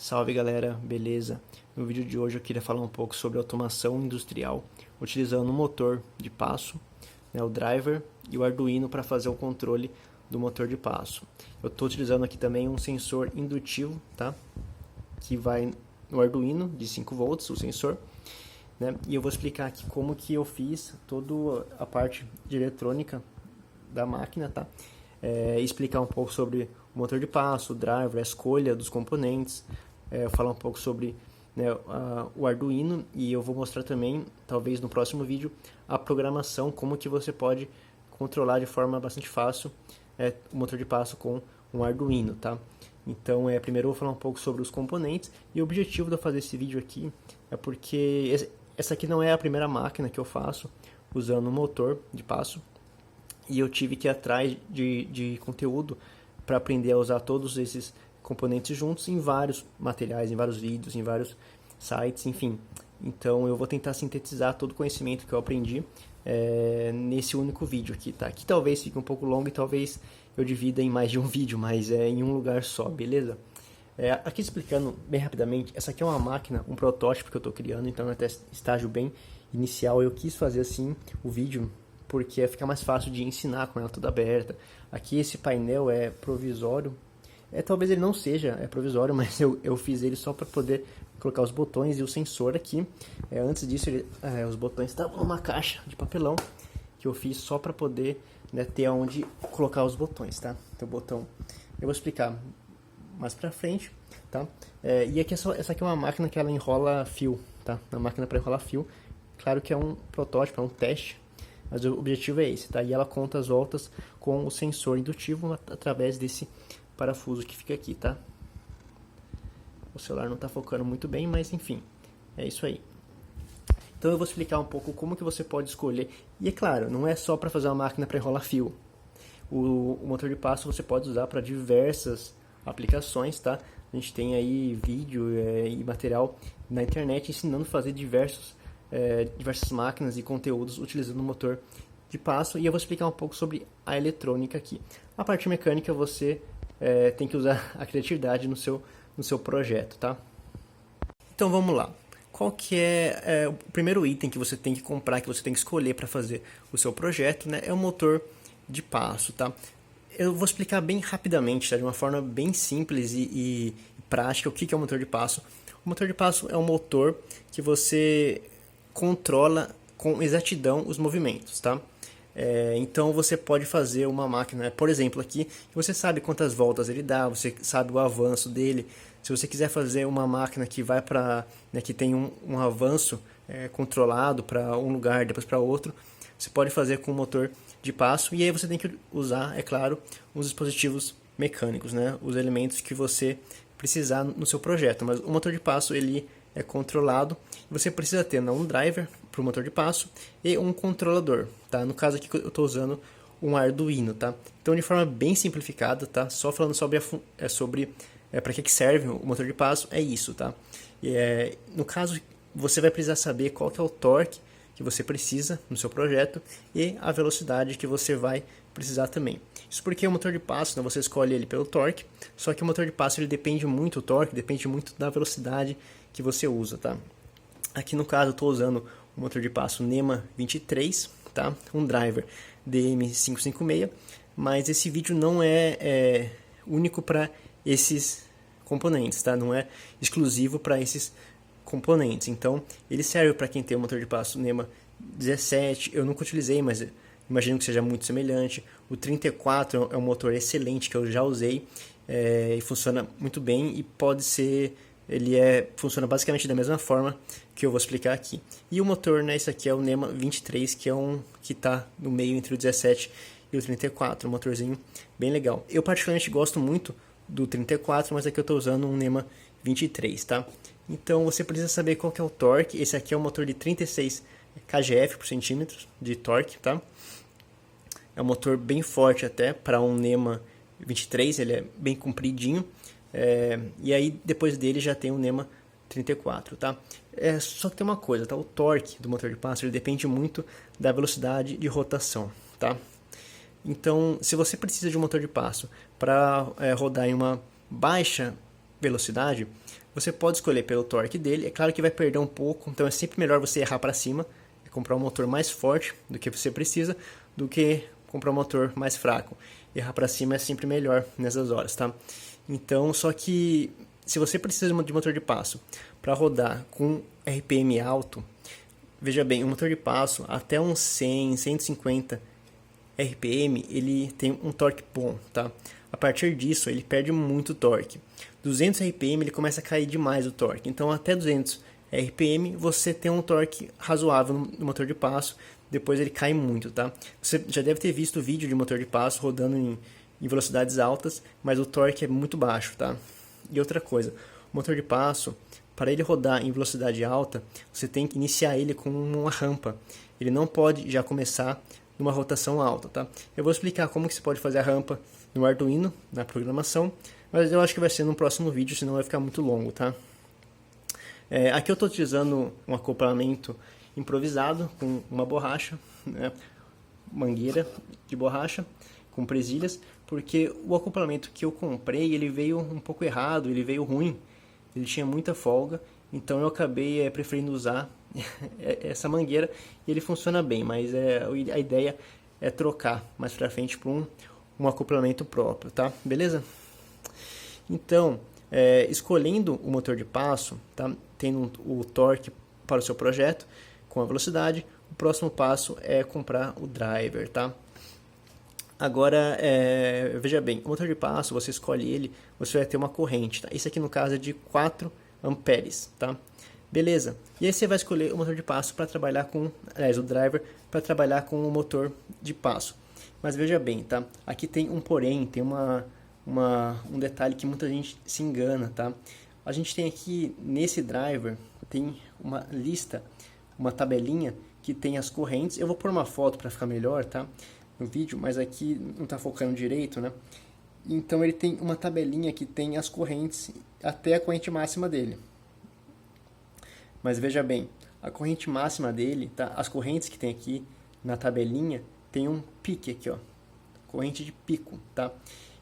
Salve galera, beleza? No vídeo de hoje eu queria falar um pouco sobre automação industrial, utilizando um motor de passo, o driver e o Arduino para fazer o controle do motor de passo. Eu estou utilizando aqui também um sensor indutivo, tá? Que vai no Arduino de 5 volts, o sensor, né? E eu vou explicar aqui como que eu fiz toda a parte de eletrônica da máquina, tá? Explicar um pouco sobre o motor de passo, o driver, a escolha dos componentes, falar um pouco sobre, né, o Arduino, e eu vou mostrar também, talvez no próximo vídeo, a programação, como que você pode controlar de forma bastante fácil o motor de passo com um Arduino, tá? Então, primeiro eu vou falar um pouco sobre os componentes, e o objetivo de eu fazer esse vídeo aqui é porque essa aqui não é a primeira máquina que eu faço usando um motor de passo, e eu tive que ir atrás de conteúdo para aprender a usar todos esses componentes juntos em vários materiais, em vários vídeos, em vários sites, enfim. Então eu vou tentar sintetizar todo o conhecimento que eu aprendi nesse único vídeo aqui, tá? Que talvez fique um pouco longo e talvez eu divida em mais de um vídeo, mas em um lugar só, beleza? Aqui explicando bem rapidamente, essa aqui é uma máquina, um protótipo que eu estou criando, então é até estágio bem inicial. Eu quis fazer assim o vídeo porque fica mais fácil de ensinar com ela toda aberta. Aqui esse painel é provisório, talvez ele não seja provisório, mas eu fiz ele só para poder colocar os botões e o sensor aqui. Antes disso, os botões estavam numa caixa de papelão que eu fiz só para poder, né, ter onde colocar os botões, tá? Então, o botão, eu vou explicar mais para frente, tá? E aqui essa aqui é uma máquina que ela enrola fio, tá? Uma máquina para enrolar fio. Claro que é um protótipo, é um teste, mas o objetivo é esse, tá? E ela conta as voltas com o sensor indutivo através desse parafuso que fica aqui, tá? O celular não está focando muito bem, mas enfim, é isso aí. Então eu vou explicar um pouco como que você pode escolher. E é claro, não é só para fazer uma máquina para enrolar fio. O motor de passo você pode usar para diversas aplicações, tá? A gente tem aí vídeo e material na internet ensinando a fazer diversas máquinas e conteúdos utilizando o motor de passo, e eu vou explicar um pouco sobre a eletrônica aqui. A parte mecânica você tem que usar a criatividade no seu projeto, tá? Então vamos lá. Qual que é o primeiro item que você tem que comprar, que você tem que escolher para fazer o seu projeto, né? É o motor de passo, tá? Eu vou explicar bem rapidamente, tá? De uma forma bem simples e prática, o que é o motor de passo. O motor de passo é um motor que você controla com exatidão os movimentos, tá? Então você pode fazer uma máquina, por exemplo aqui, você sabe quantas voltas ele dá, você sabe o avanço dele. Se você quiser fazer uma máquina que vai para, né, que tem um avanço controlado para um lugar, depois para outro, você pode fazer com o motor de passo, e aí você tem que usar, é claro, os dispositivos mecânicos, né, os elementos que você precisar no seu projeto. Mas o motor de passo ele é controlado, você precisa ter um driver para o motor de passo e um controlador, tá? No caso aqui eu estou usando um Arduino, tá? Então, de forma bem simplificada, tá? Só falando sobre para que serve o motor de passo, é isso, tá? No caso, você vai precisar saber qual que é o torque que você precisa no seu projeto e a velocidade que você vai precisar também. Isso porque o motor de passo, né, você escolhe ele pelo torque, só que o motor de passo ele depende muito, o torque depende muito da velocidade que você usa, tá? Aqui no caso eu estou usando o motor de passo NEMA 23, tá? Um driver DM556, mas esse vídeo não é único para esses componentes, tá? Não é exclusivo para esses componentes. Então, ele serve para quem tem o motor de passo NEMA 17, eu nunca utilizei, mas imagino que seja muito semelhante. O 34 é um motor excelente que eu já usei e funciona muito bem, e pode ser... funciona basicamente da mesma forma que eu vou explicar aqui. E o motor, né, esse aqui é o NEMA 23, que é que está no meio entre o 17 e o 34, um motorzinho bem legal. Eu particularmente gosto muito do 34, mas aqui eu estou usando um NEMA 23, tá? Então você precisa saber qual que é o torque. Esse aqui é um motor de 36 kgf por centímetro de torque, tá? É um motor bem forte até para um NEMA 23, ele é bem compridinho. E aí depois dele já tem o NEMA 34, tá? Só que tem uma coisa, tá? O torque do motor de passo ele depende muito da velocidade de rotação, tá? Então, se você precisa de um motor de passo para rodar em uma baixa velocidade, Você pode escolher pelo torque dele, é claro que vai perder um pouco, então é sempre melhor você errar para cima, comprar um motor mais forte do que você precisa, do que comprar um motor mais fraco. Errar para cima é sempre melhor nessas horas, tá? Então, só que se você precisa de motor de passo para rodar com RPM alto, veja bem, um motor de passo até uns 100, 150 RPM, ele tem um torque bom, tá? A partir disso, ele perde muito torque. 200 RPM, ele começa a cair demais o torque. Então, até 200 RPM, você tem um torque razoável no motor de passo. Depois ele cai muito, tá? Você já deve ter visto vídeo de motor de passo rodando em velocidades altas, mas o torque é muito baixo, tá? E outra coisa, o motor de passo, para ele rodar em velocidade alta, você tem que iniciar ele com uma rampa. Ele não pode já começar numa rotação alta, tá? Eu vou explicar como que você pode fazer a rampa no Arduino, na programação, mas eu acho que vai ser no próximo vídeo, senão vai ficar muito longo, tá? Aqui eu estou utilizando um acoplamento improvisado com uma borracha, né? Mangueira de borracha com presilhas, porque o acoplamento que eu comprei, ele veio um pouco errado, ele veio ruim, ele tinha muita folga, então eu acabei preferindo usar essa mangueira e ele funciona bem, mas a ideia é trocar mais pra frente para um acoplamento próprio, tá? Beleza? Então, escolhendo o motor de passo, tá? Tendo o torque para o seu projeto, com a velocidade, o próximo passo é comprar o driver, tá? Agora, veja bem, o motor de passo, você escolhe ele, você vai ter uma corrente, tá? Isso aqui no caso é de 4 amperes, tá? Beleza, e aí você vai escolher o motor de passo para trabalhar com, aliás, o driver para trabalhar com o motor de passo. Mas veja bem, tá? Aqui tem um porém, tem um detalhe que muita gente se engana, tá? A gente tem aqui, nesse driver, tem uma lista, uma tabelinha que tem as correntes. Eu vou pôr uma foto para ficar melhor, tá? No vídeo, mas aqui não está focando direito, né? Então ele tem uma tabelinha que tem as correntes até a corrente máxima dele. Mas veja bem, a corrente máxima dele, tá? As correntes que tem aqui na tabelinha tem um pique aqui, ó, corrente de pico, tá?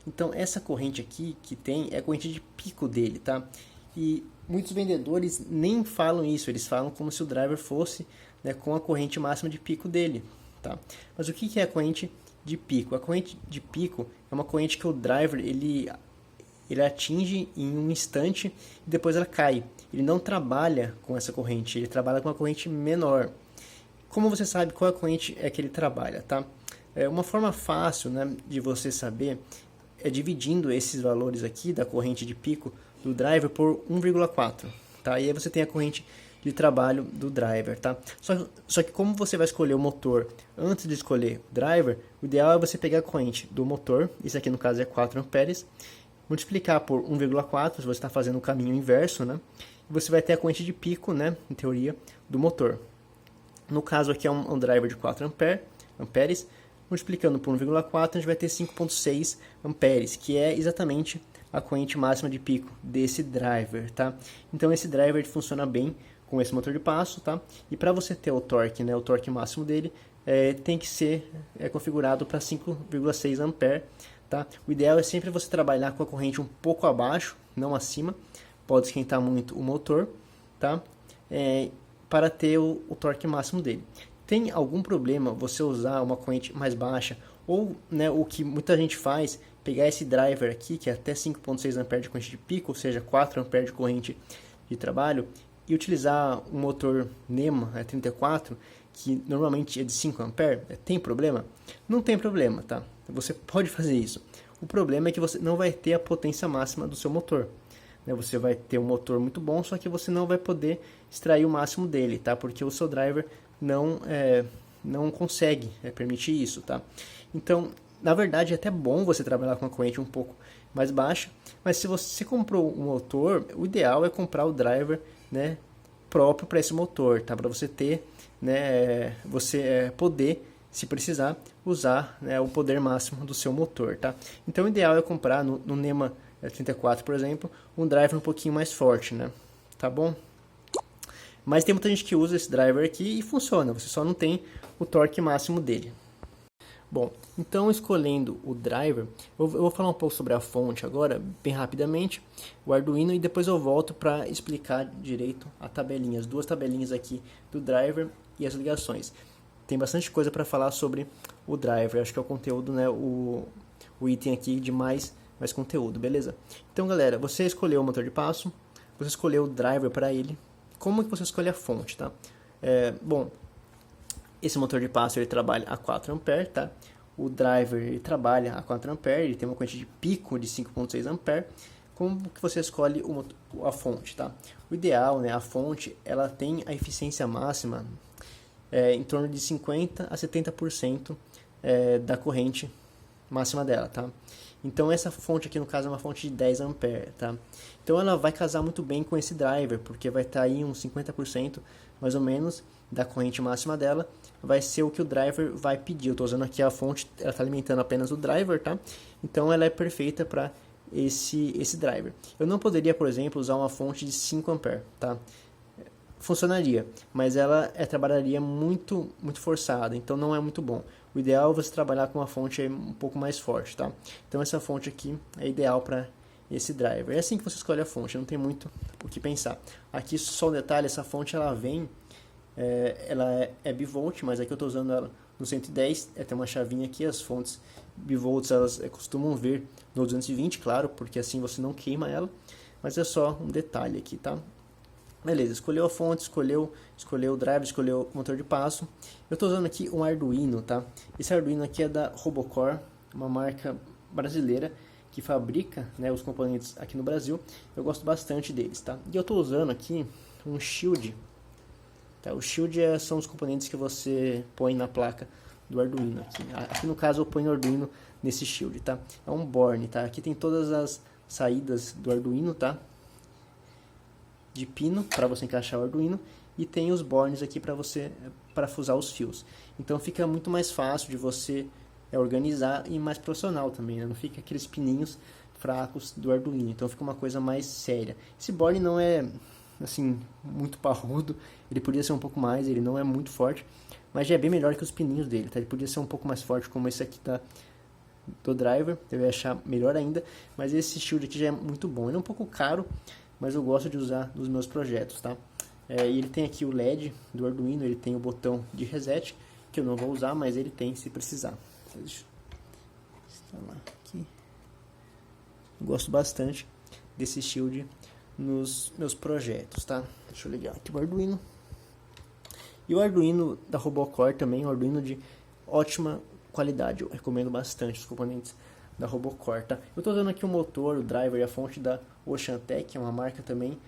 Então essa corrente aqui que tem é a corrente de pico dele, tá? E muitos vendedores nem falam isso, eles falam como se o driver fosse, né, com a corrente máxima de pico dele, tá? Mas o que é a corrente de pico? A corrente de pico é uma corrente que o driver ele atinge em um instante e depois ela cai. Ele não trabalha com essa corrente, ele trabalha com uma corrente menor. Como você sabe qual a corrente é que ele trabalha, tá? Uma forma fácil, né, de você saber é dividindo esses valores aqui da corrente de pico do driver por 1,4, tá? E aí você tem a corrente de trabalho do driver, tá? Só que como você vai escolher o motor antes de escolher o driver, o ideal é você pegar a corrente do motor, isso aqui no caso é 4 amperes, multiplicar por 1,4, se você está fazendo o caminho inverso, né? E você vai ter a corrente de pico, né, em teoria, do motor. No caso aqui é um driver de 4 amperes, multiplicando por 1,4, a gente vai ter 5,6 amperes, que é exatamente a corrente máxima de pico desse driver, tá? Então esse driver funciona bem com esse motor de passo, tá? E para você ter o torque, né, o torque máximo dele, tem que ser configurado para 5,6 ampere, tá? O ideal é sempre você trabalhar com a corrente um pouco abaixo, não acima, pode esquentar muito o motor, tá? Para ter o torque máximo dele. Tem algum problema você usar uma corrente mais baixa, ou, né, o que muita gente faz, pegar esse driver aqui, que é até 5,6 A de corrente de pico, ou seja, 4 A de corrente de trabalho, e utilizar um motor NEMA 34, que normalmente é de 5 A, tem problema? Não tem problema, tá? Você pode fazer isso. O problema é que você não vai ter a potência máxima do seu motor. Você vai ter um motor muito bom, só que você não vai poder extrair o máximo dele, tá? Porque o seu driver não consegue permitir isso, tá? Então, na verdade, é até bom você trabalhar com uma corrente um pouco mais baixa, mas se você comprou um motor, o ideal é comprar o driver, né, próprio para esse motor, tá? Para você ter, né, poder, se precisar, usar, né, o poder máximo do seu motor, tá? Então, o ideal é comprar no NEMA 34, por exemplo, um driver um pouquinho mais forte, né? Tá bom? Mas tem muita gente que usa esse driver aqui e funciona, você só não tem o torque máximo dele. Bom, então escolhendo o driver, eu vou falar um pouco sobre a fonte agora, bem rapidamente, o Arduino, e depois eu volto para explicar direito a tabelinha, as duas tabelinhas aqui do driver e as ligações. Tem bastante coisa para falar sobre o driver, acho que é o conteúdo, né, o item aqui de mais conteúdo, beleza? Então galera, você escolheu o motor de passo, você escolheu o driver para ele, como que você escolhe a fonte, tá? Bom, esse motor de passo ele trabalha a 4 A, tá? O driver ele trabalha a 4 A, ele tem uma corrente de pico de 5.6 A. Como que você escolhe a fonte, tá? O ideal, né, a fonte, ela tem a eficiência máxima em torno de 50 a 70% da corrente máxima dela, tá? Então essa fonte aqui no caso é uma fonte de 10 A, tá? Então ela vai casar muito bem com esse driver, porque vai estar aí uns 50% mais ou menos da corrente máxima dela, vai ser o que o driver vai pedir. Eu estou usando aqui a fonte, ela está alimentando apenas o driver, tá? Então ela é perfeita para esse driver. Eu não poderia, por exemplo, usar uma fonte de 5 A, tá? Funcionaria, mas ela trabalharia muito forçada, então não é muito bom. O ideal é você trabalhar com uma fonte um pouco mais forte, tá? Então essa fonte aqui é ideal para esse driver. É assim que você escolhe a fonte, não tem muito o que pensar. Aqui só um detalhe, essa fonte ela vem, ela é bivolt, mas aqui eu estou usando ela no 110, tem uma chavinha aqui, as fontes bivolts elas costumam vir no 220, claro, porque assim você não queima ela, mas é só um detalhe aqui, tá? Beleza, escolheu a fonte, escolheu o driver, escolheu o motor de passo. Eu estou usando aqui um Arduino, tá? Esse Arduino aqui é da Robocore, uma marca brasileira que fabrica, né, os componentes aqui no Brasil. Eu gosto bastante deles, tá? E eu estou usando aqui um shield. Tá? O shield são os componentes que você põe na placa do Arduino. Aqui no caso eu ponho o Arduino nesse shield, tá? É um borne, tá? Aqui tem todas as saídas do Arduino, tá? De pino para você encaixar o Arduino, e tem os bornes aqui para você parafusar os fios. Então fica muito mais fácil de você organizar e mais profissional também, né? Não fica aqueles pininhos fracos do Arduino, então fica uma coisa mais séria. Esse borne não é assim muito parrudo, ele podia ser um pouco mais, ele não é muito forte, mas já é bem melhor que os pininhos dele, tá? Ele podia ser um pouco mais forte como esse aqui do driver, eu ia achar melhor ainda, mas esse shield aqui já é muito bom. Ele é um pouco caro, mas eu gosto de usar nos meus projetos, tá? E ele tem aqui o LED do Arduino, ele tem o botão de reset, que eu não vou usar, mas ele tem se precisar. Deixa eu instalar aqui. Eu gosto bastante desse shield nos meus projetos, tá? Deixa eu ligar aqui o Arduino. E o Arduino da Robocore também é um Arduino de ótima qualidade, eu recomendo bastante os componentes da Robocore, tá? Eu estou usando aqui o motor, o driver e a fonte da Oceantec, é uma marca também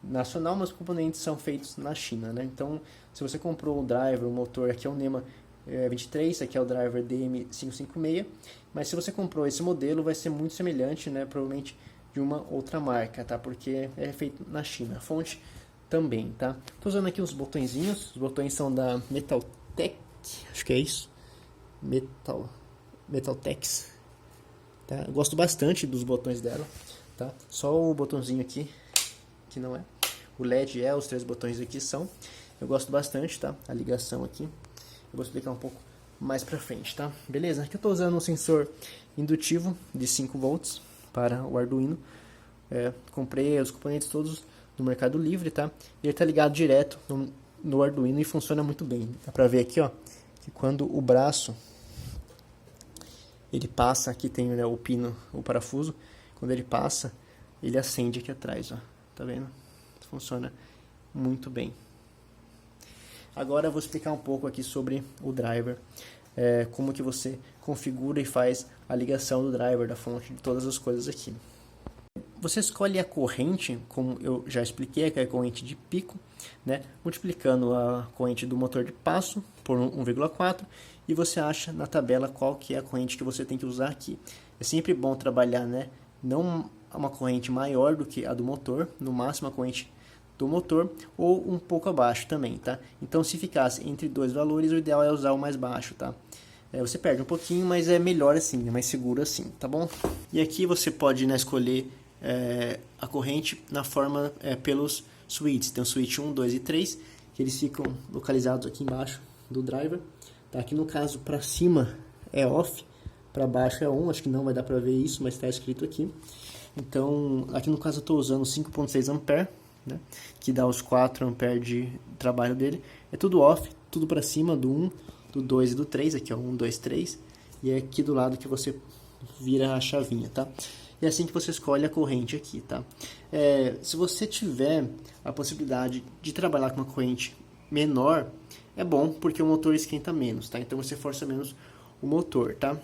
nacional, mas os componentes são feitos na China, né? Então, se você comprou o driver, o motor, aqui é o NEMA 23, aqui é o driver DM556, mas se você comprou esse modelo, vai ser muito semelhante, né? Provavelmente de uma outra marca, tá? Porque é feito na China. A fonte também, tá? Estou usando aqui os botõezinhos, os botões são da Metaltech, acho que é isso, Metaltex. Tá? Eu gosto bastante dos botões dela, tá? Só o botãozinho aqui que não é. O LED os 3 botões aqui são. Eu gosto bastante, tá? A ligação aqui. Eu vou explicar um pouco mais pra frente, tá? Beleza? Aqui eu estou usando um sensor indutivo de 5 volts para o Arduino. Comprei os componentes todos no Mercado Livre, tá? E ele está ligado direto no Arduino e funciona muito bem. Dá pra ver aqui, ó, que quando o braço ele passa, aqui tem, né, o pino, o parafuso, quando ele passa, ele acende aqui atrás, ó, tá vendo? Funciona muito bem. Agora eu vou explicar um pouco aqui sobre o driver, como que você configura e faz a ligação do driver, da fonte, de todas as coisas aqui. Você escolhe a corrente, como eu já expliquei, que é a corrente de pico, né? Multiplicando a corrente do motor de passo por 1,4 e você acha na tabela qual que é a corrente que você tem que usar aqui. É sempre bom trabalhar, né? Não uma corrente maior do que a do motor, no máximo a corrente do motor, ou um pouco abaixo também, tá? Então se ficasse entre dois valores, o ideal é usar o mais baixo, tá? Você perde um pouquinho, mas é melhor assim, é mais seguro assim, tá bom? E aqui você pode, né, escolher a corrente na forma pelos switches. Tem o switch 1, 2 e 3, que eles ficam localizados aqui embaixo do driver. Tá? Aqui no caso, para cima é off, para baixo é on, acho que não vai dar para ver isso, mas está escrito aqui. Então, aqui no caso eu estou usando 5.6 ampere, né, que dá os 4 ampere de trabalho dele. É tudo off, tudo para cima do 1, do 2 e do 3, aqui ó, 1, 2, 3, e é aqui do lado que você vira a chavinha, tá? E é assim que você escolhe a corrente aqui, tá? Se você tiver a possibilidade de trabalhar com uma corrente menor, é bom porque o motor esquenta menos, tá? Então você força menos o motor, tá?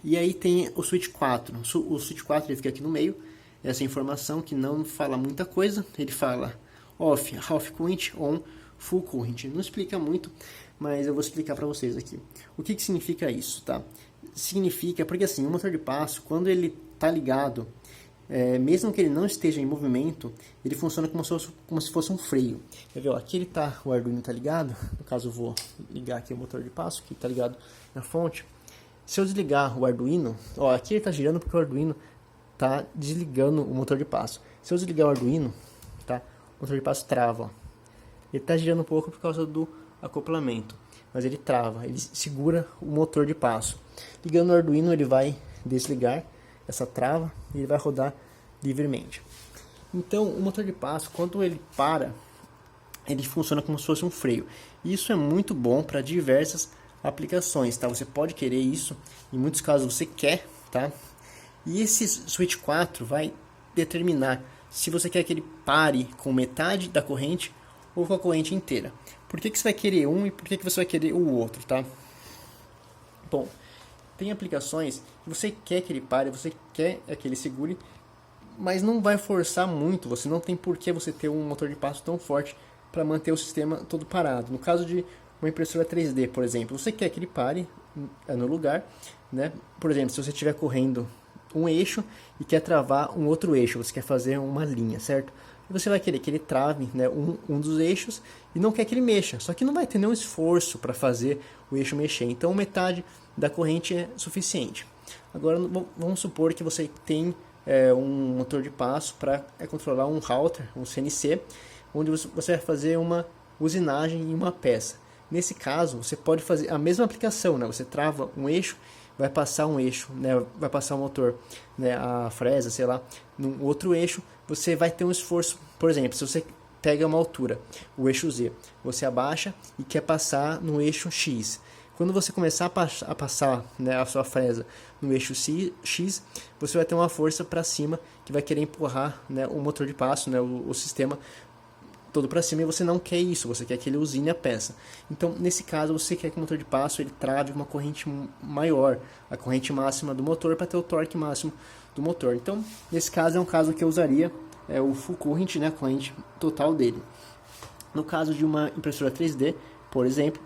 E aí tem o switch 4. O switch 4 ele fica aqui no meio. Essa informação que não fala muita coisa. Ele fala off, half current, on, full current. Não explica muito, mas eu vou explicar para vocês aqui. O que significa isso, tá? Significa, porque assim, o motor de passo, quando ele está ligado, mesmo que ele não esteja em movimento, ele funciona como se fosse um freio. Quer ver, ó, aqui o Arduino está ligado. No caso eu vou ligar aqui o motor de passo, que está ligado na fonte. Se eu desligar o Arduino, ó, aqui ele está girando porque o Arduino está desligando o motor de passo. Se eu desligar o Arduino, tá, o motor de passo trava. Ó. Ele está girando um pouco por causa do acoplamento, mas ele trava, ele segura o motor de passo. Ligando o Arduino, ele vai desligar essa trava e ele vai rodar livremente. Então, o motor de passo, quando ele para, ele funciona como se fosse um freio. Isso é muito bom para diversas aplicações, tá? Você pode querer isso, em muitos casos você quer, tá? E esse switch 4 vai determinar se você quer que ele pare com metade da corrente ou com a corrente inteira. Por que você vai querer um e por que você vai querer o outro, tá? Bom, tem aplicações que você quer que ele pare, você quer que ele segure, mas não vai forçar muito, você não tem por que você ter um motor de passo tão forte para manter o sistema todo parado. No caso de uma impressora 3D, por exemplo, você quer que ele pare no lugar, né? Por exemplo, se você estiver correndo um eixo e quer travar um outro eixo, você quer fazer uma linha, certo? E você vai querer que ele trave, né, um dos eixos e não quer que ele mexa, só que não vai ter nenhum esforço para fazer o eixo mexer, então metade da corrente é suficiente. Agora vamos supor que você tem um motor de passo para controlar um router, um CNC, onde você vai fazer uma usinagem em uma peça. Nesse caso, você pode fazer a mesma aplicação, né? Você trava um eixo, vai passar um eixo, né? Vai passar o motor, né? A fresa, sei lá, num outro eixo, você vai ter um esforço. Por exemplo, se você pega uma altura, o eixo Z, você abaixa e quer passar no eixo X. Quando você começar a passar, né, a sua fresa no eixo X, você vai ter uma força para cima que vai querer empurrar, né, o motor de passo, né, o sistema todo para cima, e você não quer isso, você quer que ele usine a peça. Então, nesse caso, você quer que o motor de passo ele trave uma corrente maior, a corrente máxima do motor, para ter o torque máximo do motor. Então, nesse caso, é um caso que eu usaria o full current, né, a corrente total dele. No caso de uma impressora 3D, por exemplo,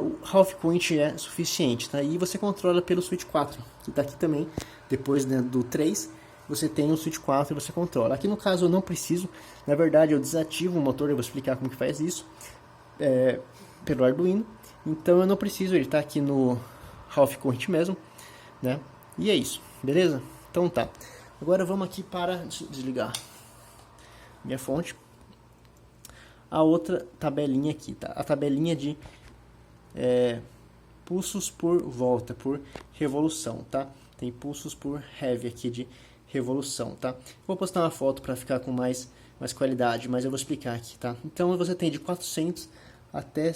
o half current é suficiente, tá? E você controla pelo switch 4, que está aqui também, depois, né, do 3, você tem o switch 4 e você controla. Aqui no caso eu não preciso, na verdade eu desativo o motor, eu vou explicar como que faz isso, pelo Arduino, então eu não preciso, ele está aqui no half current mesmo, né? E é isso, beleza? Então tá, agora vamos aqui para desligar minha fonte, a outra tabelinha aqui, tá? A tabelinha de pulsos por volta, por revolução, tá? Tem pulsos por heavy aqui de revolução, tá? Vou postar uma foto para ficar com mais qualidade, mas eu vou explicar aqui, tá? Então você tem de 400 até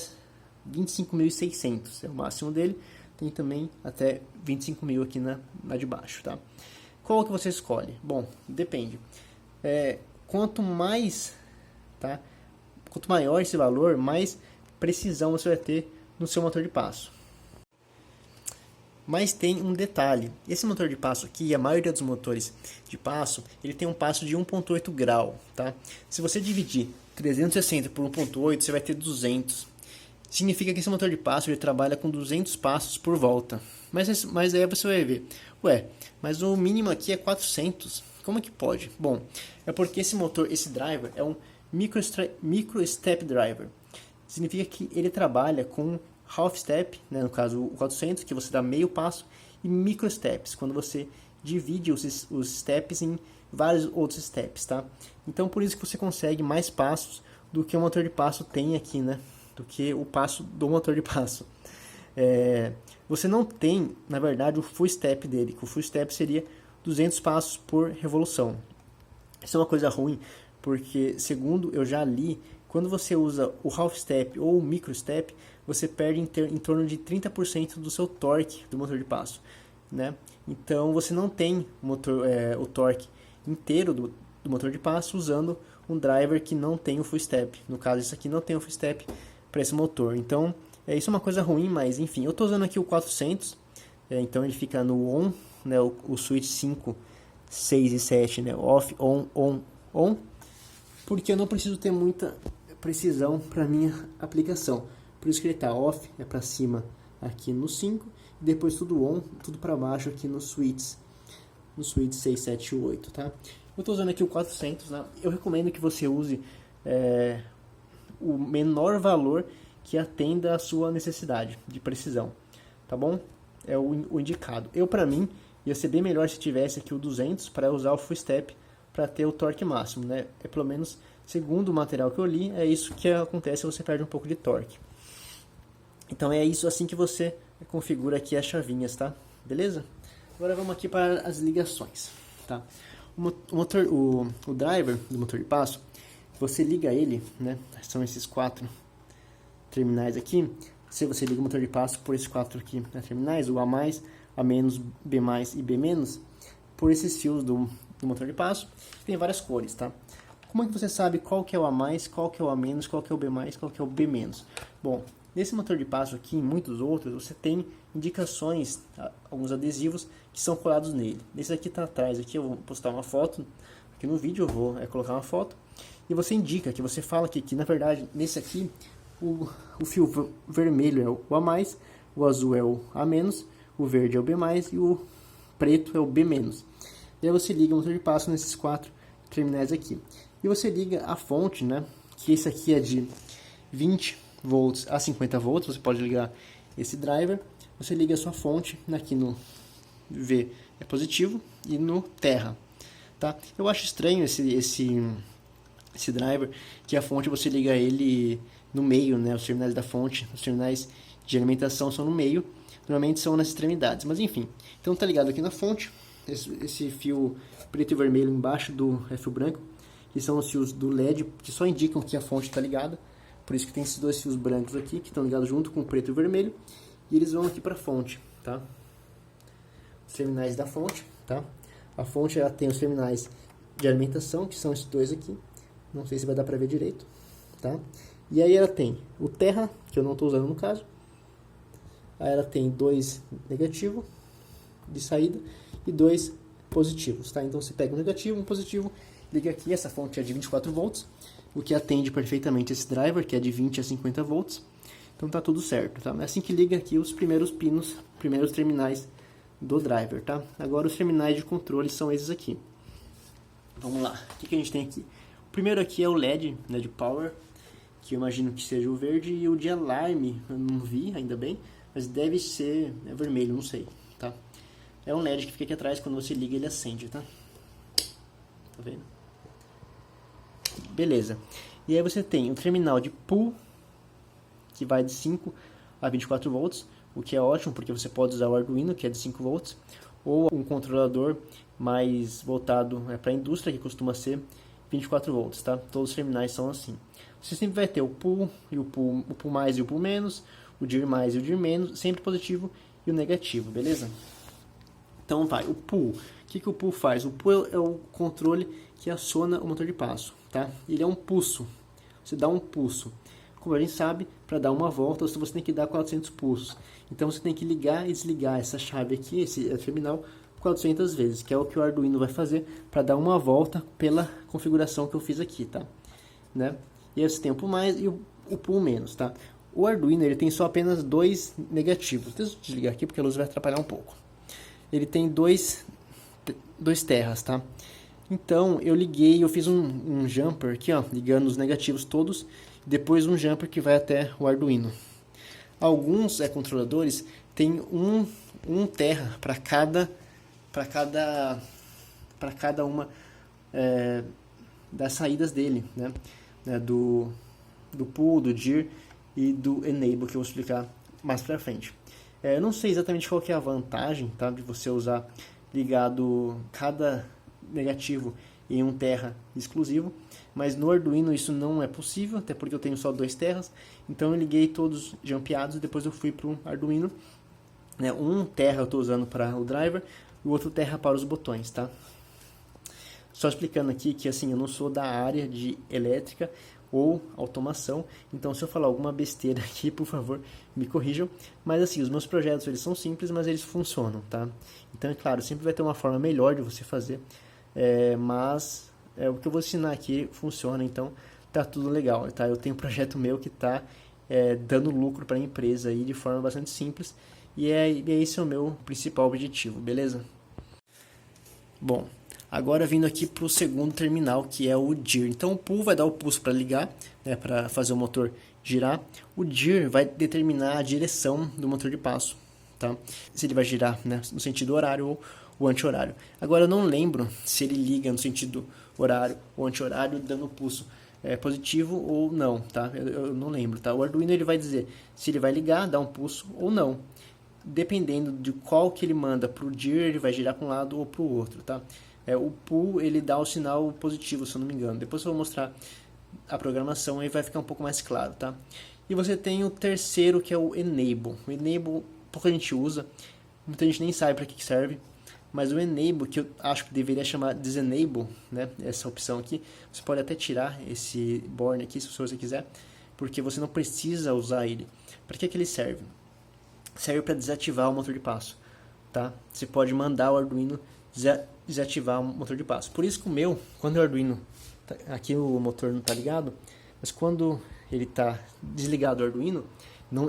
25.600, é o máximo dele. Tem também até 25.000 aqui na de baixo, tá? Qual que você escolhe? Bom, depende. Quanto mais, tá? Quanto maior esse valor, mais precisão você vai ter no seu motor de passo. Mas tem um detalhe, esse motor de passo aqui, a maioria dos motores de passo, ele tem um passo de 1.8 grau, tá? Se você dividir 360 por 1.8, você vai ter 200. Significa que esse motor de passo ele trabalha com 200 passos por volta. Mas aí você vai ver, mas o mínimo aqui é 400. Como que pode? Bom, é porque esse driver é um micro step driver. Significa que ele trabalha com half step, né, no caso o 400, que você dá meio passo, e micro steps, quando você divide os steps em vários outros steps, tá? Então por isso que você consegue mais passos do que o motor de passo tem aqui, né? Do que o passo do motor de passo. você não tem, na verdade, o full step dele, que o full step seria 200 passos por revolução. Isso é uma coisa ruim, porque segundo eu já li, quando você usa o half step ou o micro step, você perde em torno de 30% do seu torque do motor de passo, né? Então você não tem o torque inteiro do motor de passo usando um driver que não tem o full step. No caso, isso aqui não tem o full step para esse motor. Então, isso é uma coisa ruim, mas enfim, eu estou usando aqui o 400, então ele fica no on, né, o switch 5, 6 e 7, né, off, on, on, on, porque eu não preciso ter muita precisão para minha aplicação. Por isso que ele está off, é para cima aqui no 5, e depois tudo on, tudo para baixo aqui no switch 6, 7 e 8, tá? Eu estou usando aqui o 400, né? Eu recomendo que você use o menor valor que atenda a sua necessidade de precisão, tá bom? É o indicado. Para mim, ia ser bem melhor se tivesse aqui o 200 para usar o full step para ter o torque máximo, né? Pelo menos, segundo o material que eu li, é isso que acontece, você perde um pouco de torque. Então é isso assim que você configura aqui as chavinhas, tá? Beleza? Agora vamos aqui para as ligações, tá? O driver do motor de passo, você liga ele, né? São esses 4 terminais aqui. Se você liga o motor de passo por esses 4 aqui, né, terminais, o A+, A-, B+, e B-, por esses fios do motor de passo. Tem várias cores, tá? Como é que você sabe qual que é o A+, qual que é o A-, qual que é o B+, qual que é o B-? Bom, nesse motor de passo aqui, em muitos outros, você tem indicações, alguns adesivos que são colados nele. Esse aqui está atrás, aqui eu vou postar uma foto, aqui no vídeo eu vou colocar uma foto, e você indica, que você fala que na verdade, nesse aqui, o fio vermelho é o A+, o azul é o A-, o verde é o B+, e o preto é o B-. E aí você liga o motor de passo nesses 4 terminais aqui. E você liga a fonte, né, que esse aqui é de 20 volts a 50 volts, você pode ligar esse driver, você liga a sua fonte aqui no V é positivo e no terra, tá? Eu acho estranho esse driver, que a fonte você liga ele no meio, né? Os terminais da fonte, os terminais de alimentação são no meio, normalmente são nas extremidades, mas enfim. Então tá ligado aqui na fonte, esse fio preto e vermelho embaixo do fio branco, que são os fios do LED, que só indicam que a fonte está ligada. Por isso que tem esses 2 fios brancos aqui, que estão ligados junto com o preto e o vermelho, e eles vão aqui para a fonte, tá? Os terminais da fonte, tá? A fonte ela tem os terminais de alimentação, que são esses 2 aqui. Não sei se vai dar para ver direito, tá? E aí ela tem o terra, que eu não estou usando no caso. Aí ela tem 2 negativos de saída e 2 positivos, tá? Então você pega um negativo, um positivo, liga aqui, essa fonte é de 24 volts, o que atende perfeitamente esse driver, que é de 20 a 50 volts. Então tá tudo certo, tá? É assim que liga aqui os primeiros pinos, primeiros terminais do driver, tá? Agora os terminais de controle são esses aqui. Vamos lá, o que a gente tem aqui? O primeiro aqui é o LED, né, de power, que eu imagino que seja o verde, e o de alarme, eu não vi, ainda bem, mas deve ser vermelho, não sei, tá? É um LED que fica aqui atrás, quando você liga ele acende, tá? Tá vendo? Beleza. E aí você tem o terminal de pull, que vai de 5 a 24 volts, o que é ótimo, porque você pode usar o Arduino, que é de 5 volts, ou um controlador mais voltado para a indústria, que costuma ser 24 volts, tá? Todos os terminais são assim. Você sempre vai ter o pull, o pull mais e o pull menos, o dir mais e o dir menos, sempre positivo e o negativo, beleza? Então vai, o pull. O que o pull faz? O pull é o controle que aciona o motor de passo, tá? Ele é um pulso. Você dá um pulso. Como a gente sabe, para dar uma volta, você tem que dar 400 pulsos. Então você tem que ligar e desligar essa chave aqui, esse terminal, 400 vezes, que é o que o Arduino vai fazer para dar uma volta pela configuração que eu fiz aqui, tá? Né? E aí você tem o pull mais e o pull menos, tá? O Arduino ele tem só apenas 2 negativos. Deixa eu desligar aqui porque a luz vai atrapalhar um pouco. Ele tem dois terras, tá? Então eu liguei, eu fiz um jumper aqui, ó, ligando os negativos todos, depois um jumper que vai até o Arduino. Alguns controladores têm um terra para cada uma das saídas dele, né? Do pull, do dir e do enable, que eu vou explicar mais pra frente. Eu não sei exatamente qual que é a vantagem, tá, de você usar ligado cada negativo em um terra exclusivo, mas no Arduino isso não é possível, até porque eu tenho só 2 terras, então eu liguei todos jumpeados e depois eu fui para o Arduino, né? Um terra eu estou usando para o driver e o outro terra para os botões, tá? Só explicando aqui que assim, eu não sou da área de elétrica ou automação, então se eu falar alguma besteira aqui, por favor, me corrijam, mas assim, os meus projetos eles são simples, mas eles funcionam, tá? Então é claro, sempre vai ter uma forma melhor de você fazer, mas o que eu vou ensinar aqui funciona, então tá tudo legal, tá? Eu tenho um projeto meu que tá dando lucro para a empresa aí de forma bastante simples, e esse é o meu principal objetivo, beleza? Bom, agora vindo aqui para o segundo terminal, que é o DIR. Então o pull vai dar o pulso para ligar, né, para fazer o motor girar. O DIR vai determinar a direção do motor de passo, tá? Se ele vai girar, né, no sentido horário ou o anti-horário. Agora eu não lembro se ele liga no sentido horário ou anti-horário, dando pulso positivo ou não, tá? Eu não lembro, tá? O Arduino ele vai dizer se ele vai ligar, dar um pulso ou não. Dependendo de qual que ele manda para o DIR, ele vai girar para um lado ou para o outro, tá? O pull ele dá o sinal positivo, se eu não me engano. Depois eu vou mostrar a programação e vai ficar um pouco mais claro, tá? E você tem o terceiro, que é o enable. O enable pouca gente usa, muita gente nem sabe para que serve, mas o enable, que eu acho que deveria chamar disenable, né? Essa opção aqui, você pode até tirar esse borne aqui se você quiser, porque você não precisa usar ele. Para que ele serve? Serve para desativar o motor de passo, tá? Você pode mandar o Arduino desativar o motor de passo. Por isso que o meu, quando o Arduino, aqui o motor não está ligado, mas quando ele está desligado o Arduino,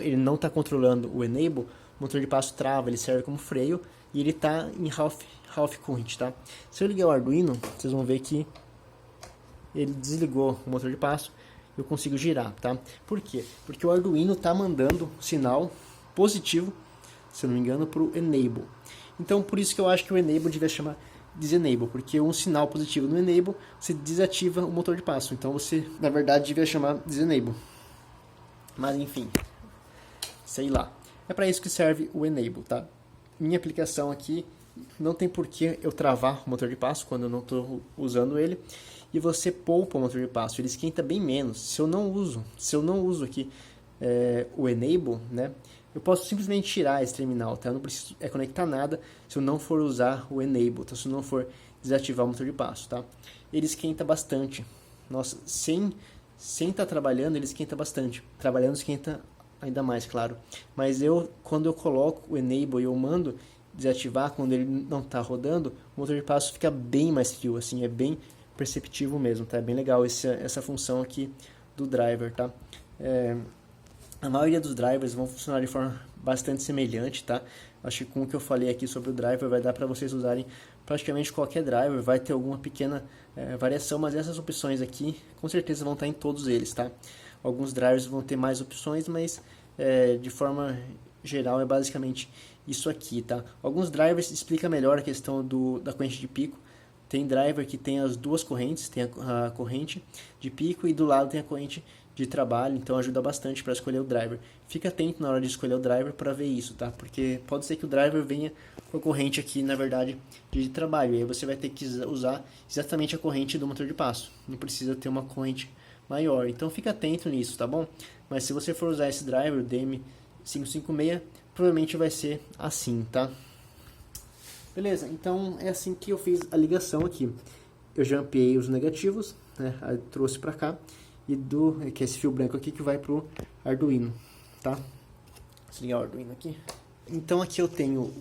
ele não está controlando o enable, o motor de passo trava, ele serve como freio e ele está em half current, tá? Se eu ligar o Arduino, vocês vão ver que ele desligou o motor de passo, eu consigo girar, tá? Por quê? Porque o Arduino está mandando sinal positivo, se eu não me engano, para o enable. Então, por isso que eu acho que o enable devia chamar disenable, porque um sinal positivo no enable, você desativa o motor de passo. Então, você, na verdade, devia chamar disenable. Mas, enfim, sei lá. É para isso que serve o enable, tá? Minha aplicação aqui, não tem por que eu travar o motor de passo quando eu não estou usando ele. E você poupa o motor de passo, ele esquenta bem menos. Se eu não uso aqui o enable, né? Eu posso simplesmente tirar esse terminal, tá? Eu não preciso conectar nada se eu não for usar o enable, tá? Se eu não for desativar o motor de passo, tá? Ele esquenta bastante. Nossa, sem estar trabalhando, ele esquenta bastante. Trabalhando, esquenta ainda mais, claro. Mas quando eu coloco o enable e eu mando desativar, quando ele não está rodando, o motor de passo fica bem mais frio, assim, é bem perceptível mesmo, tá? É bem legal essa função aqui do driver, tá? A maioria dos drivers vão funcionar de forma bastante semelhante, tá? Acho que com o que eu falei aqui sobre o driver vai dar para vocês usarem praticamente qualquer driver, vai ter alguma pequena variação, mas essas opções aqui com certeza vão estar em todos eles, tá? Alguns drivers vão ter mais opções, mas de forma geral é basicamente isso aqui, tá? Alguns drivers explicam melhor a questão da corrente de pico. Tem driver que tem as duas correntes, tem a corrente de pico e do lado tem a corrente de trabalho, então ajuda bastante para escolher o driver. Fica atento na hora de escolher o driver para ver isso, tá? Porque pode ser que o driver venha com a corrente aqui, na verdade, de trabalho, e aí você vai ter que usar exatamente a corrente do motor de passo. Não precisa ter uma corrente maior, então fica atento nisso, tá bom? Mas se você for usar esse driver, o DM556, provavelmente vai ser assim, tá? Beleza, então é assim que eu fiz a ligação aqui. Eu já ampliei os negativos, né? Aí trouxe para cá. Que é esse fio branco aqui que vai pro Arduino, tá? Vou ligar o Arduino aqui. Então aqui eu tenho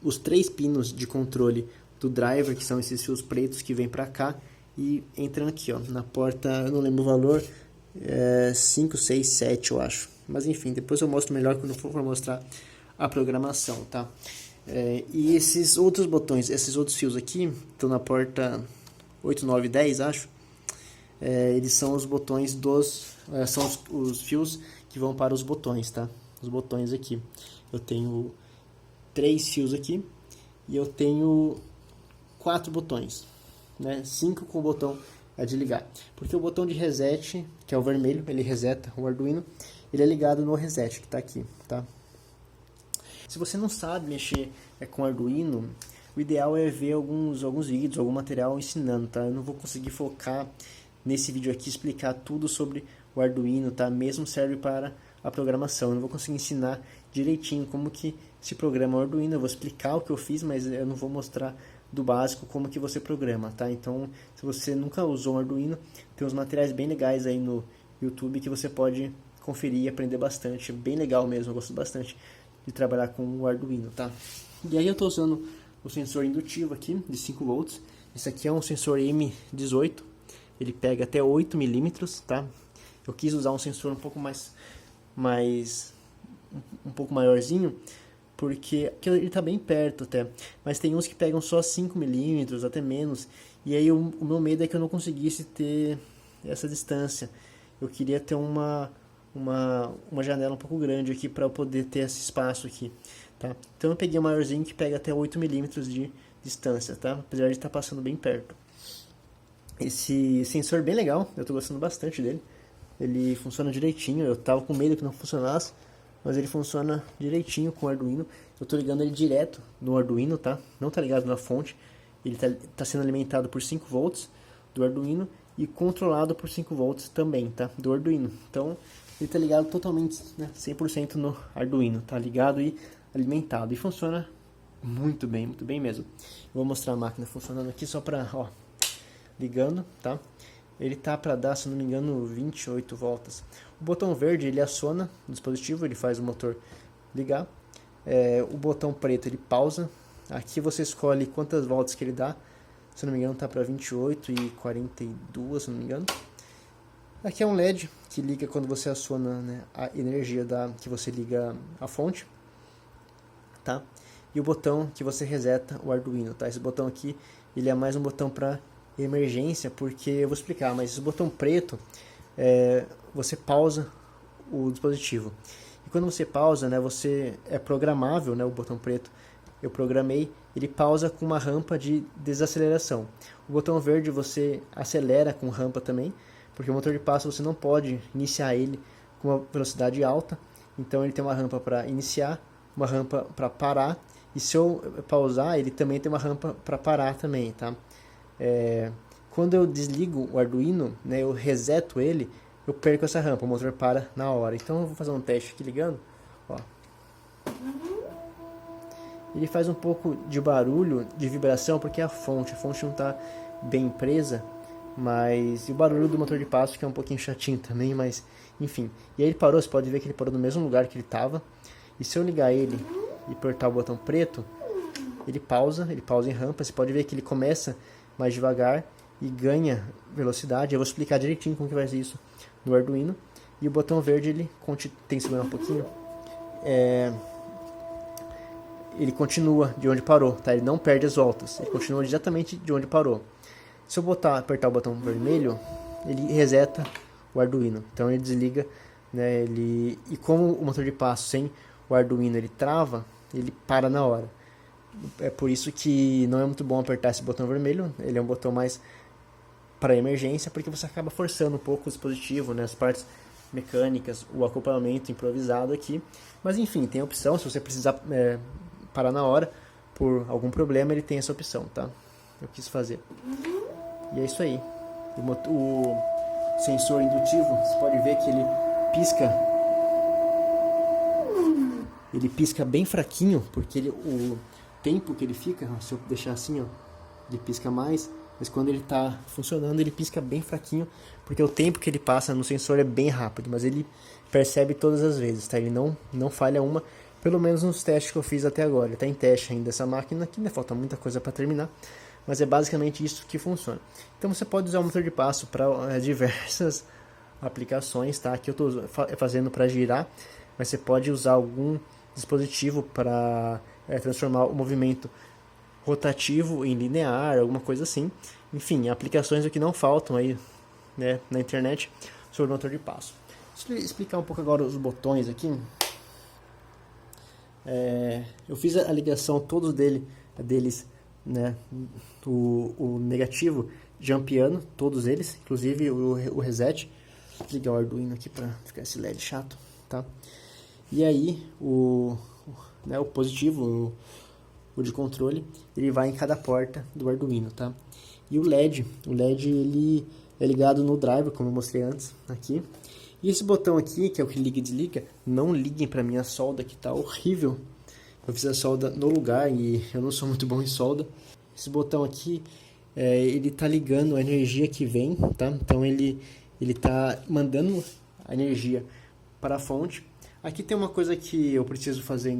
os 3 pinos de controle do driver, que são esses fios pretos que vem pra cá e entram aqui, ó, na porta, eu não lembro o valor, 5, 6, 7 eu acho. Mas enfim, depois eu mostro melhor quando for mostrar a programação, tá? E esses outros botões, esses outros fios aqui, estão na porta 8, 9, 10, acho. Eles são os botões são os fios que vão para os botões, tá? Os botões aqui. Eu tenho 3 fios aqui e eu tenho 4 botões, né? 5 com o botão de ligar. Porque o botão de reset, que é o vermelho, ele reseta o Arduino, ele é ligado no reset que está aqui, tá? Se você não sabe mexer com Arduino, o ideal é ver alguns vídeos, algum material ensinando, tá? Eu não vou conseguir focar nesse vídeo aqui, explicar tudo sobre o Arduino, tá? Mesmo serve para a programação. Eu não vou conseguir ensinar direitinho como que se programa o Arduino. Eu vou explicar o que eu fiz, mas eu não vou mostrar do básico como que você programa, tá? Então, se você nunca usou um Arduino, tem uns materiais bem legais aí no YouTube que você pode conferir e aprender bastante. Bem legal mesmo, eu gosto bastante de trabalhar com o Arduino, tá? E aí eu estou usando o sensor indutivo aqui, de 5 volts. Esse aqui é um sensor M18, ele pega até 8 milímetros, tá? Eu quis usar um sensor um pouco um pouco maiorzinho, porque ele está bem perto até. Mas tem uns que pegam só 5 milímetros, até menos. E aí o meu medo é que eu não conseguisse ter essa distância. Eu queria ter uma janela um pouco grande aqui para eu poder ter esse espaço aqui, tá? Então eu peguei um maiorzinho que pega até 8 milímetros de distância, tá? Apesar de estar passando bem perto. Esse sensor é bem legal, eu estou gostando bastante dele. Ele funciona direitinho, eu estava com medo que não funcionasse, mas ele funciona direitinho com o Arduino. Eu estou ligando ele direto no Arduino, tá? Não está ligado na fonte. Ele tá sendo alimentado por 5 volts do Arduino e controlado por 5 volts também, tá? Do Arduino. Então, ele está ligado totalmente, né, 100% no Arduino, tá ligado e alimentado. E funciona muito bem mesmo. Eu vou mostrar a máquina funcionando aqui só para, ó, ligando, tá? Ele tá para dar, se não me engano, 28 voltas. O botão verde, ele aciona o dispositivo, ele faz o motor ligar. O botão preto, ele pausa. Aqui você escolhe quantas voltas que ele dá. Se não me engano, tá para 28 e 42, se não me engano. Aqui é um LED que liga quando você aciona, né, a energia que você liga a fonte, tá? E o botão que você reseta o Arduino, tá? Esse botão aqui, ele é mais um botão para emergência, porque eu vou explicar, mas esse botão preto, você pausa o dispositivo. E quando você pausa, né, é programável, né, o botão preto, eu programei, ele pausa com uma rampa de desaceleração. O botão verde você acelera com rampa também, porque o motor de passo você não pode iniciar ele com uma velocidade alta, então ele tem uma rampa para iniciar, uma rampa para parar, e se eu pausar, ele também tem uma rampa para parar também, tá? Quando eu desligo o Arduino, né, eu reseto ele, eu perco essa rampa, o motor para na hora. Então eu vou fazer um teste aqui ligando, ó. Ele faz um pouco de barulho, de vibração, porque a fonte não está bem presa, mas e o barulho do motor de passo que é um pouquinho chatinho também, mas enfim. E aí ele parou, você pode ver que ele parou no mesmo lugar que ele estava. E se eu ligar ele e apertar o botão preto, ele pausa em rampa. Você pode ver que ele começa mais devagar e ganha velocidade. Eu vou explicar direitinho como que vai ser isso no Arduino. E o botão verde, ele tem que segurar um pouquinho. Ele continua de onde parou, tá? Ele não perde as voltas, ele continua exatamente de onde parou. Se eu apertar o botão vermelho, ele reseta o Arduino. Então ele desliga, né? E como o motor de passo sem o Arduino ele trava, ele para na hora. É por isso que não é muito bom apertar esse botão vermelho. Ele é um botão mais para emergência, porque você acaba forçando um pouco o dispositivo, né? As partes mecânicas, o acoplamento improvisado aqui. Mas enfim, tem a opção, se você precisar parar na hora por algum problema, ele tem essa opção, tá? Eu quis fazer. E é isso aí. O sensor indutivo, você pode ver que ele pisca. Ele pisca bem fraquinho, porque o tempo que ele fica, se eu deixar assim, ó, ele pisca mais, mas quando ele está funcionando, ele pisca bem fraquinho, porque o tempo que ele passa no sensor é bem rápido, mas ele percebe todas as vezes, tá? Ele não falha uma, pelo menos nos testes que eu fiz até agora. Ele está em teste ainda essa máquina aqui, né? Falta muita coisa para terminar, mas é basicamente isso que funciona. Então você pode usar o motor de passo para diversas aplicações, tá? Aqui eu estou fazendo para girar, mas você pode usar algum dispositivo para transformar o movimento rotativo em linear, alguma coisa assim. Enfim, aplicações que não faltam aí, né, na internet sobre o motor de passo. Deixa eu explicar um pouco agora os botões aqui. Eu fiz a ligação todos deles, né, o negativo jumpeando, todos eles, inclusive o reset. Vou ligar o Arduino aqui para ficar esse LED chato. tá? E aí, o positivo, o de controle, ele vai em cada porta do Arduino, tá? E o LED ele é ligado no driver, como eu mostrei antes, aqui. E esse botão aqui, que é o que liga e desliga, não liguem pra minha solda, que tá horrível. Eu fiz a solda no lugar e eu não sou muito bom em solda. Esse botão aqui, ele tá ligando a energia que vem, tá? Então ele tá mandando a energia para a fonte. Aqui tem uma coisa que eu preciso fazer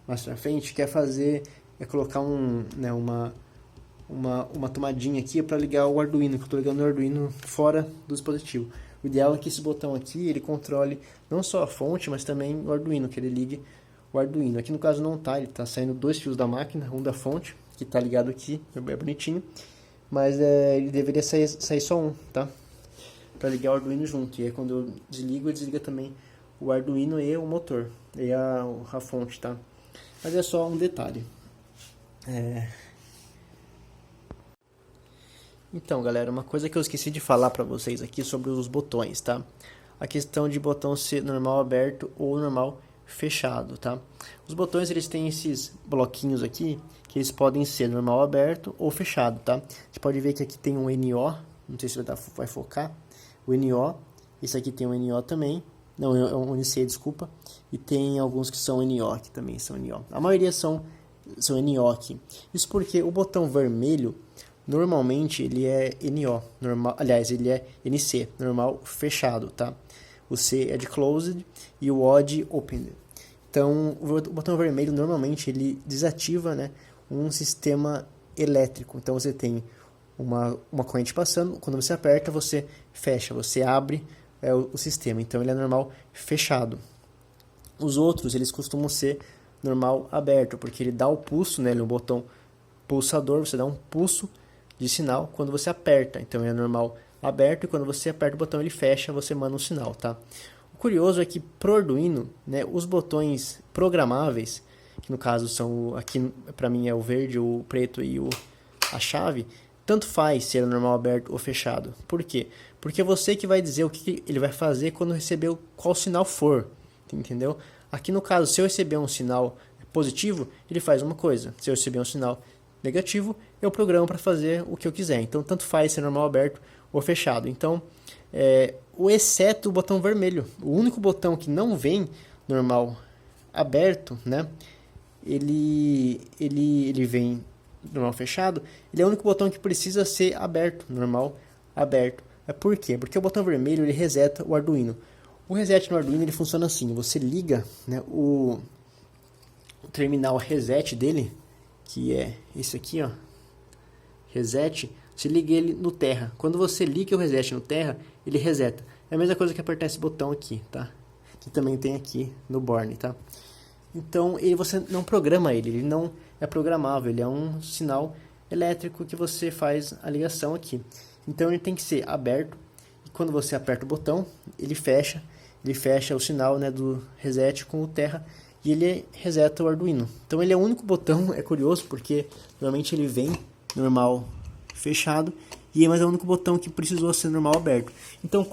mais pra frente, que é colocar uma tomadinha aqui para ligar o Arduino, que eu estou ligando o Arduino fora do dispositivo. O ideal é que esse botão aqui, ele controle não só a fonte, mas também o Arduino, que ele ligue o Arduino. Aqui no caso não tá, ele tá saindo 2 fios da máquina, um da fonte, que tá ligado aqui, é bonitinho, mas ele deveria sair só um, tá? Para ligar o Arduino junto. E aí quando eu desligo, ele desliga também o Arduino e o motor, e a fonte, tá? Mas é só um detalhe. Então, galera, uma coisa que eu esqueci de falar para vocês aqui sobre os botões, tá? A questão de botão ser normal aberto ou normal fechado, tá? Os botões, eles têm esses bloquinhos aqui, que eles podem ser normal aberto ou fechado, tá? Você pode ver que aqui tem um NO, não sei se vai focar, o NO, esse aqui tem um NO também, não, é um NC, desculpa, e tem alguns que são NO, que também são NO. A maioria são NO aqui. Isso porque o botão vermelho, normalmente ele é NO, normal, aliás, ele é NC, normal fechado, tá? O C é de closed e o O de opened. Então, o botão vermelho normalmente ele desativa, né, um sistema elétrico. Então você tem uma corrente passando, quando você aperta, você fecha, você abre o sistema. Então ele é normal fechado. Os outros, eles costumam ser normal aberto, porque ele dá o pulso, né, ele é um botão pulsador, você dá um pulso de sinal quando você aperta. Então é normal aberto e quando você aperta o botão ele fecha, você manda um sinal, tá? O curioso é que pro Arduino, né, os botões programáveis, que no caso são, aqui para mim é o verde, o preto e a chave, tanto faz se ele é normal aberto ou fechado. Por quê? Porque é você que vai dizer o que ele vai fazer quando receber qual sinal for, entendeu? Aqui no caso, se eu receber um sinal positivo, ele faz uma coisa. Se eu receber um sinal negativo, eu programo para fazer o que eu quiser. Então, tanto faz se é normal aberto ou fechado. Então, exceto o botão vermelho. O único botão que não vem normal aberto, né? Ele vem normal fechado. Ele é o único botão que precisa ser aberto, normal aberto. Por quê? Porque o botão vermelho ele reseta o Arduino. O reset no Arduino ele funciona assim. Você liga, né, o terminal reset dele, que é esse aqui, ó, reset, você liga ele no terra. Quando você liga o reset no terra, ele reseta. É a mesma coisa que apertar esse botão aqui, tá? Que também tem aqui no board, tá? Então, você não programa ele não é programável, ele é um sinal elétrico que você faz a ligação aqui. Então, ele tem que ser aberto, e quando você aperta o botão, ele fecha o sinal, né, do reset com o terra, e ele reseta o Arduino. Então ele é o único botão, é curioso, porque normalmente ele vem normal fechado, mas é o único botão que precisou ser normal aberto. Então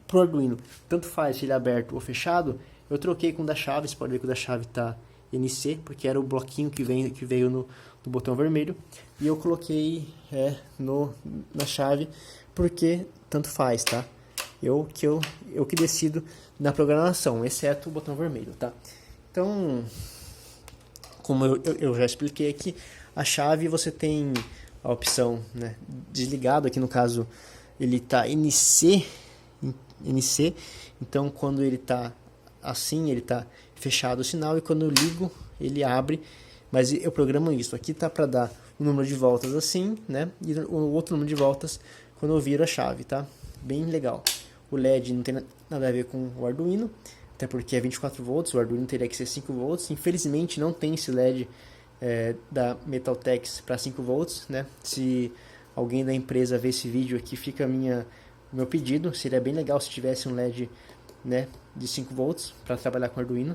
pro Arduino, tanto faz se ele é aberto ou fechado, eu troquei com o da chave, você pode ver que o da chave está NC, porque era o bloquinho que veio no botão vermelho, e eu coloquei na chave, porque tanto faz, tá? Eu que decido na programação, exceto o botão vermelho, tá? Então, como eu já expliquei aqui, a chave você tem a opção, né, desligado, aqui no caso ele está NC, então quando ele está assim, ele está fechado o sinal, e quando eu ligo, ele abre, mas eu programo isso. Aqui tá para dar o número de voltas assim, né, e o outro número de voltas quando eu viro a chave, tá? Bem legal. O LED não tem nada a ver com o Arduino, até porque é 24 volts, o Arduino teria que ser 5 volts. Infelizmente não tem esse LED da Metaltex para 5 volts, né? Se alguém da empresa ver esse vídeo aqui, fica o meu pedido. Seria bem legal se tivesse um LED, né, de 5 volts para trabalhar com Arduino,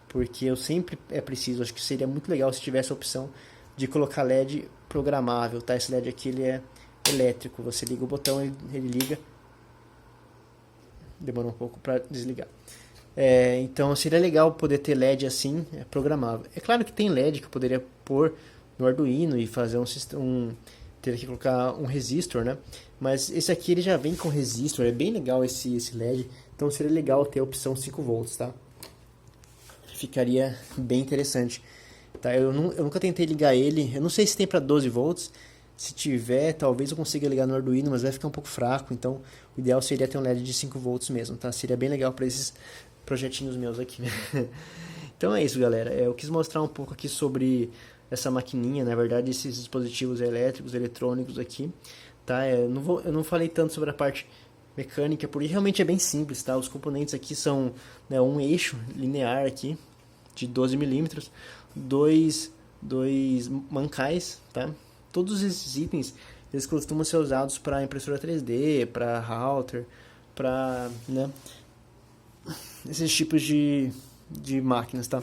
porque eu sempre preciso, acho que seria muito legal se tivesse a opção de colocar LED programável, tá? Esse LED aqui ele é elétrico, você liga o botão, ele liga. Demora um pouco para desligar. Então seria legal poder ter LED assim, programável. É claro que tem LED que eu poderia pôr no Arduino e fazer teria que colocar um resistor, né? Mas esse aqui ele já vem com resistor, é bem legal esse LED. Então seria legal ter a opção 5 volts, tá? Ficaria bem interessante. Tá? Eu nunca tentei ligar ele, eu não sei se tem para 12 volts. Se tiver, talvez eu consiga ligar no Arduino, mas vai ficar um pouco fraco. Então o ideal seria ter um LED de 5 volts mesmo, tá? Seria bem legal para esses projetinhos meus aqui. Então é isso, galera. Eu quis mostrar um pouco aqui sobre essa maquininha, na verdade, esses dispositivos elétricos, eletrônicos aqui, tá? Eu não falei tanto sobre a parte mecânica, porque realmente é bem simples, tá? Os componentes aqui são, né, um eixo linear aqui de 12 milímetros, dois mancais, tá? Todos esses itens, eles costumam ser usados para impressora 3D, para router, para, né, esses tipos de máquinas, tá?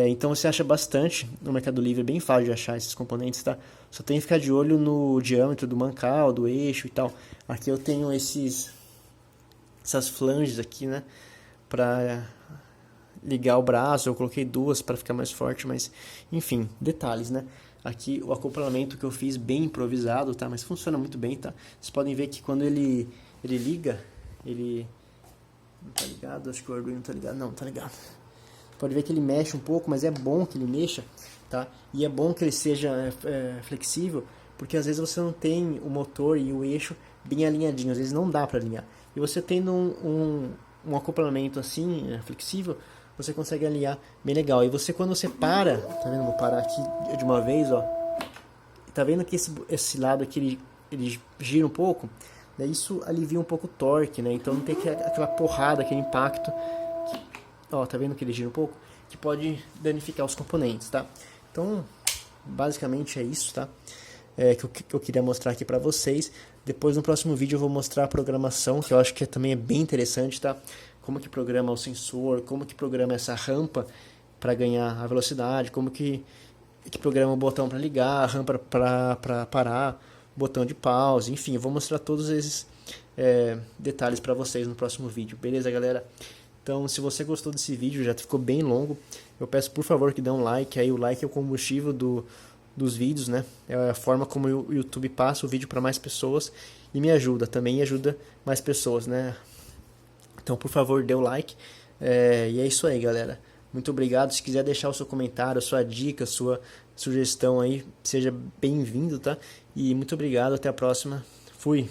Então você acha bastante no Mercado Livre, é bem fácil de achar esses componentes, tá? Só tem que ficar de olho no diâmetro do mancal, do eixo e tal. Aqui eu tenho essas flanges aqui, né? Pra ligar o braço, eu coloquei duas para ficar mais forte, mas enfim, detalhes, né? Aqui o acoplamento que eu fiz bem improvisado, tá? Mas funciona muito bem, tá? Vocês podem ver que quando ele liga, ele... Não tá ligado? Acho que o Arduino tá ligado. Não, tá ligado. Pode ver que ele mexe um pouco, mas é bom que ele mexa, tá? E é bom que ele seja flexível, porque às vezes você não tem o motor e o eixo bem alinhadinhos, às vezes não dá para alinhar. E você tendo um acoplamento assim, flexível, você consegue alinhar bem legal. E você, quando você para, tá vendo? Vou parar aqui de uma vez, ó. Tá vendo que esse lado aqui ele gira um pouco? Daí isso alivia um pouco o torque, né? Então não tem aquela porrada, aquele impacto. Ó, tá vendo que ele gira um pouco? Que pode danificar os componentes, tá? Então, basicamente é isso, tá? Que eu queria mostrar aqui pra vocês. Depois no próximo vídeo eu vou mostrar a programação, que eu acho que também é bem interessante, tá? Como que programa o sensor, como que programa essa rampa para ganhar a velocidade, como que programa o botão para ligar, a rampa para parar, botão de pause, enfim, eu vou mostrar todos esses detalhes para vocês no próximo vídeo, beleza, galera? Então, se você gostou desse vídeo, já ficou bem longo, eu peço por favor que dê um like, aí o like é o combustível dos vídeos, né? É a forma como o YouTube passa o vídeo para mais pessoas e me ajuda também, e ajuda mais pessoas, né? Então, por favor, dê o like. E é isso aí, galera. Muito obrigado. Se quiser deixar o seu comentário, sua dica, sua sugestão aí, seja bem-vindo, tá? E muito obrigado. Até a próxima. Fui.